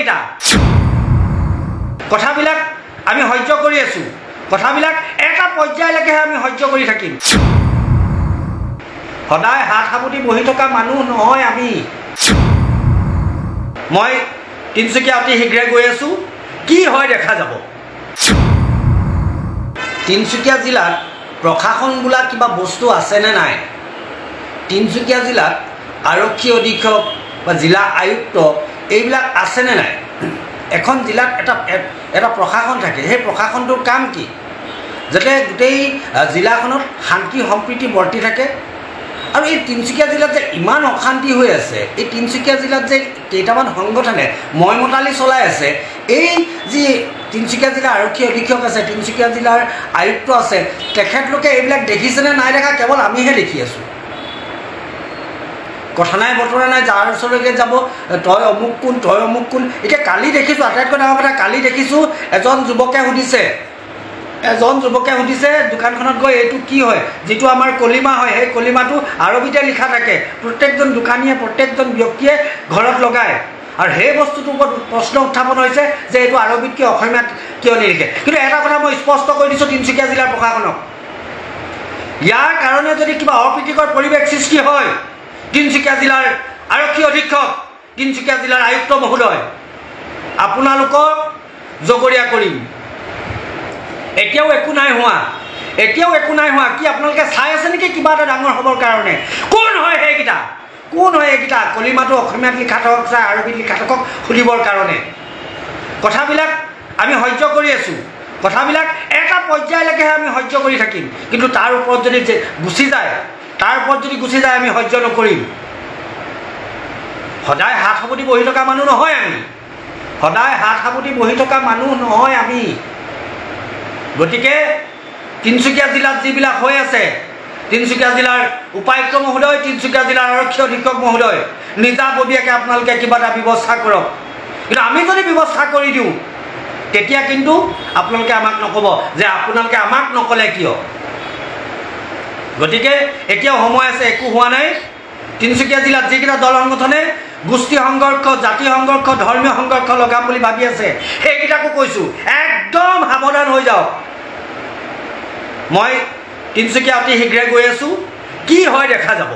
এইকেইটা কথাবিলাক আমি সহ্য কৰি আছোঁ কথাবিলাক এটা পৰ্যায়লৈকেহে আমি সহ্য কৰি থাকিম সদায় হাত সাবটি বহি থকা মানুহ নহয় আমি মই তিনিচুকীয়া অতি শীঘ্ৰে গৈ আছোঁ কি হয় দেখা যাব তিনিচুকীয়া জিলাত প্ৰশাসন বোলা কিবা বস্তু আছেনে নাই তিনিচুকীয়া জিলাত আৰক্ষী অধীক্ষক বা জিলা আয়ুক্ত এইবিলাক আছেনে নাই এখন জিলাত এটা প্ৰশাসন থাকে সেই প্ৰশাসনটোৰ কাম কি যাতে গোটেই জিলাখনত শান্তি সম্প্ৰীতি বৰ্তি থাকে আৰু এই তিনিচুকীয়া জিলাত যে ইমান অশান্তি হৈ আছে এই তিনিচুকীয়া জিলাত যে কেইটামান সংগঠনে ময়মতালি চলাই আছে এই যি তিনিচুকীয়া জিলাৰ আৰক্ষী অধীক্ষক আছে তিনিচুকীয়া জিলাৰ আয়ুক্ত আছে তেখেতলোকে এইবিলাক দেখিছেনে নাই দেখা কেৱল আমিহে দেখি আছোঁ কথা নাই বতৰা নাই যাৰ ওচৰলৈকে যাব তই অমুক কোন এতিয়া কালি দেখিছোঁ আটাইতকৈ ডাঙৰ কথা কালি দেখিছোঁ এজন যুৱকে সুধিছে দোকানখনত গৈ এইটো কি হয় যিটো আমাৰ কলিমা হয় সেই কলিমাটো আৰবিতে লিখা থাকে প্ৰত্যেকজন দোকানীয়ে প্ৰত্যেকজন ব্যক্তিয়ে ঘৰত লগায় আৰু সেই বস্তুটোৰ ওপৰত প্ৰশ্ন উত্থাপন হৈছে যে এইটো আৰবিত কিয় অসমীয়াত কিয় নিলিখে কিন্তু এটা কথা মই স্পষ্ট কৰি দিছোঁ তিনিচুকীয়া জিলাৰ প্ৰশাসনক ইয়াৰ কাৰণে যদি কিবা অপ্ৰীতিকৰ পৰিৱেশ সৃষ্টি হয় তিনিচুকীয়া জিলাৰ আৰক্ষী অধীক্ষক তিনিচুকীয়া জিলাৰ আয়ুক্ত মহোদয় আপোনালোকক জগৰীয়া কৰিম এতিয়াও একো নাই হোৱা কি আপোনালোকে চাই আছে নেকি কিবা এটা ডাঙৰ হ'বৰ কাৰণে কোন হয় এইকেইটা কলিমাটো অসমীয়াত লিখা থাকক চাই আৰবিত লিখা থাকক শুনিবৰ কাৰণে কথাবিলাক আমি সহ্য কৰি আছোঁ কথাবিলাক এটা পৰ্যায়লৈকেহে আমি সহ্য কৰি থাকিম কিন্তু তাৰ ওপৰত যদি গুচি যায় আমি সহ্য নকৰিম সদায় হাত সাবটি বহি থকা মানুহ নহয় আমি গতিকে তিনিচুকীয়া জিলাত যিবিলাক হৈ আছে তিনিচুকীয়া জিলাৰ উপায়ুক্ত মহোদয় তিনিচুকীয়া জিলাৰ আৰক্ষী অধীক্ষক মহোদয় নিজাববীয়াকৈ আপোনালোকে কিবা এটা ব্যৱস্থা কৰক কিন্তু আমি যদি ব্যৱস্থা কৰি দিওঁ তেতিয়া কিন্তু আপোনালোকে আমাক নক'ব যে আপোনালোকে আমাক নক'লে কিয় গতিকে এতিয়াও সময় আছে একো হোৱা নাই তিনিচুকীয়া জিলাত যিকেইটা দল সংগঠনে গোষ্ঠী সংঘৰ্ষ জাতি সংঘৰ্ষ ধৰ্মীয় সংঘৰ্ষ লগাম বুলি ভাবি আছে সেইকেইটাকো কৈছোঁ একদম সাৱধান হৈ যাওক মই তিনিচুকীয়া অতি শীঘ্ৰে গৈ আছোঁ কি হয় দেখা যাব